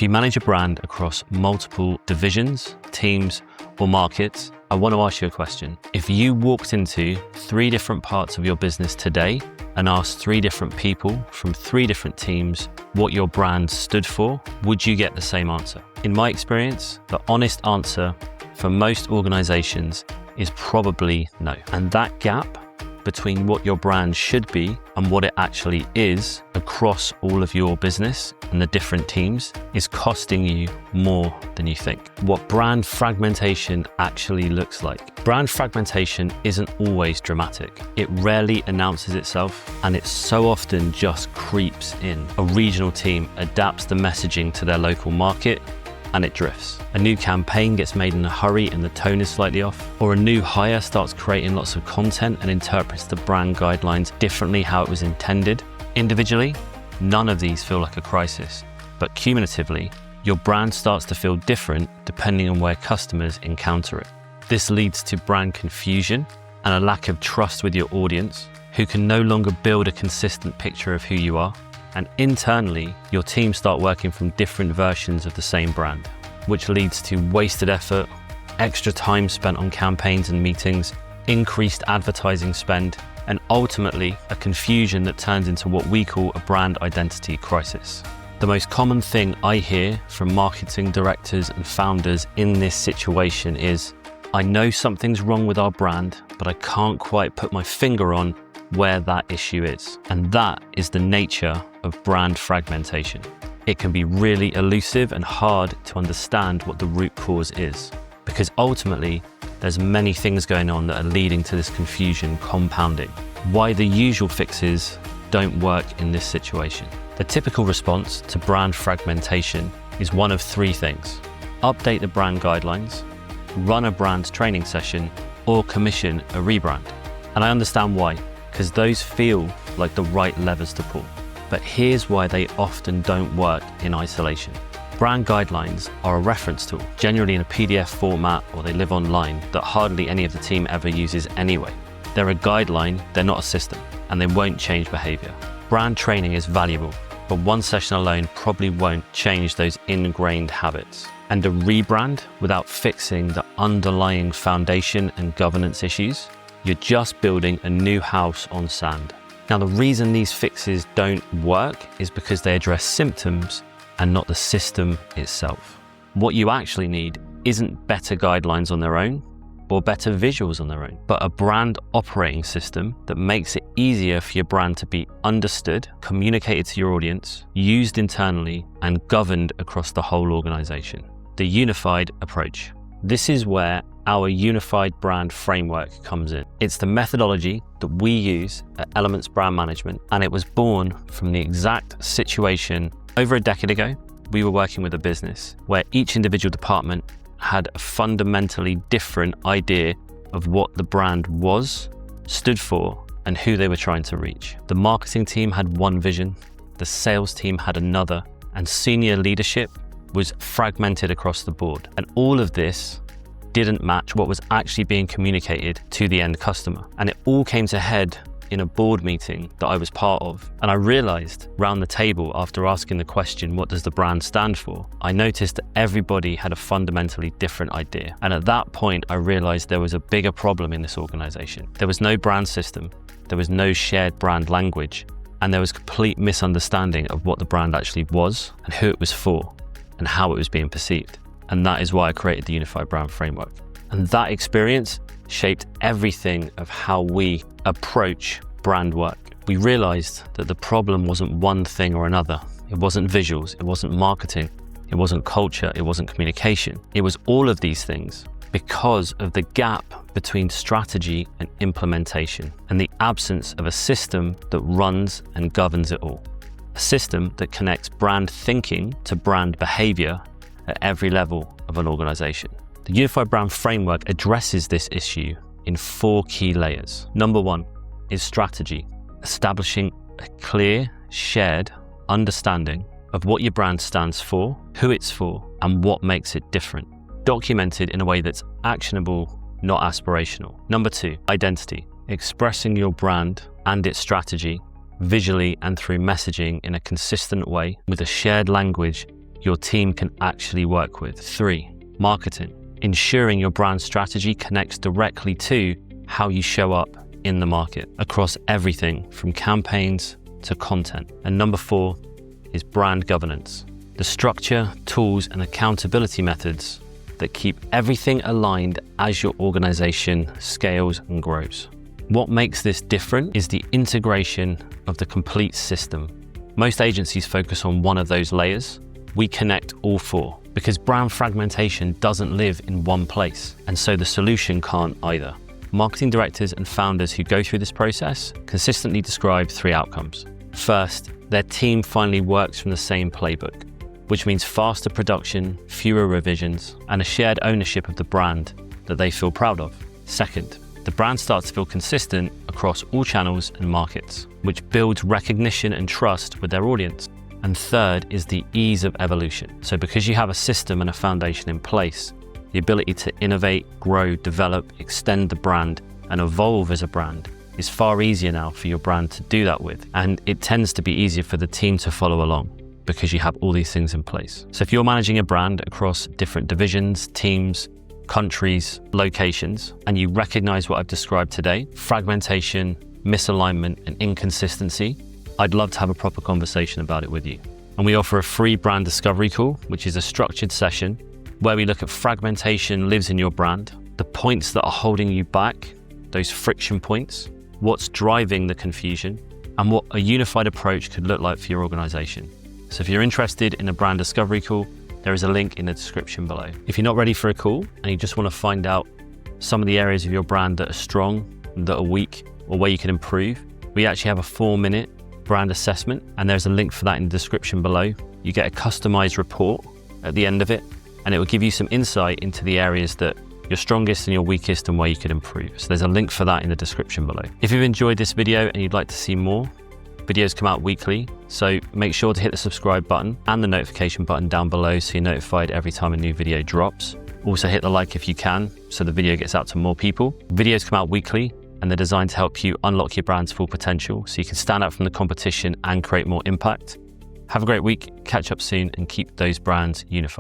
you manage a brand across multiple divisions, teams, or markets, I want to ask you a question. If you walked into 3 different parts of your business today and asked 3 different people from 3 different teams what your brand stood for, would you get the same answer? In my experience, the honest answer for most organizations is probably no. And that gap between what your brand should be and what it actually is across all of your business and the different teams is costing you more than you think. What brand fragmentation actually looks like. Brand fragmentation isn't always dramatic. It rarely announces itself, and it so often just creeps in. A regional team adapts the messaging to their local market, and it drifts. A new campaign gets made in a hurry and the tone is slightly off, or a new hire starts creating lots of content and interprets the brand guidelines differently how it was intended. Individually, none of these feel like a crisis, but cumulatively, your brand starts to feel different depending on where customers encounter it. This leads to brand confusion and a lack of trust with your audience, who can no longer build a consistent picture of who you are. And internally, your team start working from different versions of the same brand, which leads to wasted effort, extra time spent on campaigns and meetings, increased advertising spend, and ultimately a confusion that turns into what we call a brand identity crisis. The most common thing I hear from marketing directors and founders in this situation is, I know something's wrong with our brand, but I can't quite put my finger on where that issue is. And that is the nature of brand fragmentation. It can be really elusive and hard to understand what the root cause is, because ultimately there's many things going on that are leading to this confusion compounding. Why the usual fixes don't work in this situation. The typical response to brand fragmentation is one of 3 things: update the brand guidelines, run a brand training session, or commission a rebrand. And I understand why, because those feel like the right levers to pull. But here's why they often don't work in isolation. Brand guidelines are a reference tool, generally in a PDF format, or they live online, that hardly any of the team ever uses anyway. They're a guideline, they're not a system, and they won't change behavior. Brand training is valuable, but one session alone probably won't change those ingrained habits. And a rebrand without fixing the underlying foundation and governance issues, you're just building a new house on sand. Now, the reason these fixes don't work is because they address symptoms and not the system itself. What you actually need isn't better guidelines on their own or better visuals on their own, but a brand operating system that makes it easier for your brand to be understood, communicated to your audience, used internally, and governed across the whole organization. The unified approach. This is where our unified brand framework comes in. It's the methodology that we use at Elements Brand Management, and it was born from the exact situation. Over a decade ago, we were working with a business where each individual department had a fundamentally different idea of what the brand was, stood for, and who they were trying to reach. The marketing team had one vision, the sales team had another, and senior leadership was fragmented across the board. And all of this didn't match what was actually being communicated to the end customer. And it all came to head in a board meeting that I was part of. And I realized round the table, after asking the question, what does the brand stand for? I noticed that everybody had a fundamentally different idea. And at that point, I realized there was a bigger problem in this organization. There was no brand system, there was no shared brand language, and there was complete misunderstanding of what the brand actually was and who it was for and how it was being perceived. And that is why I created the Unified Brand Framework. And that experience shaped everything of how we approach brand work. We realized that the problem wasn't one thing or another. It wasn't visuals, it wasn't marketing, it wasn't culture, it wasn't communication. It was all of these things because of the gap between strategy and implementation and the absence of a system that runs and governs it all. A system that connects brand thinking to brand behavior at every level of an organization. The Unified Brand Framework addresses this issue in 4 key layers. Number 1 is strategy, establishing a clear, shared understanding of what your brand stands for, who it's for, and what makes it different. Documented in a way that's actionable, not aspirational. Number 2, identity, expressing your brand and its strategy visually and through messaging in a consistent way with a shared language your team can actually work with. 3, marketing. Ensuring your brand strategy connects directly to how you show up in the market across everything from campaigns to content. And number 4 is brand governance. The structure, tools, and accountability methods that keep everything aligned as your organization scales and grows. What makes this different is the integration of the complete system. Most agencies focus on one of those layers. We connect all 4 because brand fragmentation doesn't live in one place, and so the solution can't either. Marketing directors and founders who go through this process consistently describe 3 outcomes. First, their team finally works from the same playbook, which means faster production, fewer revisions, and a shared ownership of the brand that they feel proud of. Second, the brand starts to feel consistent across all channels and markets, which builds recognition and trust with their audience. And third is the ease of evolution. So because you have a system and a foundation in place, the ability to innovate, grow, develop, extend the brand, and evolve as a brand is far easier now for your brand to do that with. And it tends to be easier for the team to follow along because you have all these things in place. So if you're managing a brand across different divisions, teams, countries, locations, and you recognize what I've described today, fragmentation, misalignment, and inconsistency, I'd love to have a proper conversation about it with you. And we offer a free brand discovery call, which is a structured session where we look at fragmentation lives in your brand, the points that are holding you back, those friction points, what's driving the confusion, and what a unified approach could look like for your organization. So if you're interested in a brand discovery call, there is a link in the description below. If you're not ready for a call and you just want to find out some of the areas of your brand that are strong, that are weak, or where you can improve, we actually have a 4-minute brand assessment, and there's a link for that in the description below. You get a customized report at the end of it, and it will give you some insight into the areas that you're strongest and you're weakest and where you could improve. So there's a link for that in the description below. If you've enjoyed this video and you'd like to see more, videos come out weekly, so make sure to hit the subscribe button and the notification button down below so you're notified every time a new video drops. Also hit the like if you can, so the video gets out to more people. Videos come out weekly, and they're designed to help you unlock your brand's full potential so you can stand out from the competition and create more impact. Have a great week, catch up soon, and keep those brands unified.